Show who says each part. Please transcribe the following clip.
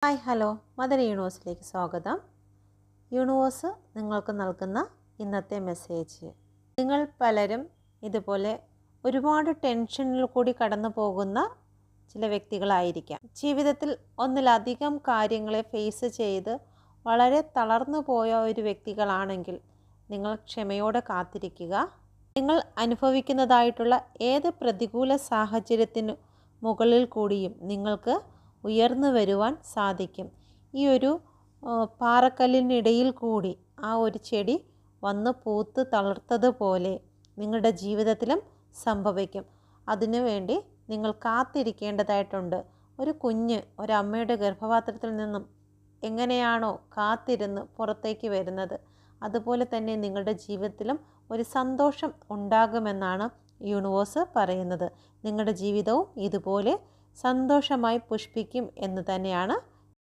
Speaker 1: Hi hello mother യൂണിവേഴ്സിലേക്ക് സ്വാഗതം. Universe നിങ്ങൾക്ക് നൽകുന്ന ഇന്നത്തെ മെസ്സേജ്. നിങ്ങൾ പലരും ഇതുപോലെ ഒരുപാട് ടെൻഷനിൽ കൂടി കടന്നു പോകുന്ന ചില വ്യക്തികളായിരിക്കാം. ജീവിതത്തിൽ ഒന്നിലധികം കാര്യങ്ങളെ ഫേസ് ചെയ്ത് വളരെ തളർന്നു പോയ ഒരു വ്യക്തികളാണെങ്കിൽ നിങ്ങൾ ക്ഷമയോടെ കാത്തിരിക്കുക. നിങ്ങൾ അനുഭവിക്കുന്നതായിട്ടുള്ള ഏത് പ്രതികൂല സാഹചര്യത്തിനു മുകളിൽ കൂടിയും നിങ്ങൾക്ക് ഉയർന്നു വരുവാൻ സാധിക്കും. ഈ ഒരു പാറക്കല്ലിനിടയിൽ കൂടി ആ ഒരു ചെടി വന്ന് പൂത്ത് തളർത്തതുപോലെ നിങ്ങളുടെ ജീവിതത്തിലും സംഭവിക്കും. അതിനുവേണ്ടി നിങ്ങൾ കാത്തിരിക്കേണ്ടതായിട്ടുണ്ട്. ഒരു കുഞ്ഞ് ഒരമ്മയുടെ ഗർഭപാത്രത്തിൽ നിന്നും എങ്ങനെയാണോ കാത്തിരുന്ന് പുറത്തേക്ക് വരുന്നത്, അതുപോലെ തന്നെ നിങ്ങളുടെ ജീവിതത്തിലും ഒരു സന്തോഷം ഉണ്ടാകുമെന്നാണ് യൂണിവേഴ്സ് പറയുന്നത്. നിങ്ങളുടെ ജീവിതവും ഇതുപോലെ സന്തോഷമായി പുഷ്പിക്കും എന്ന് തന്നെയാണ്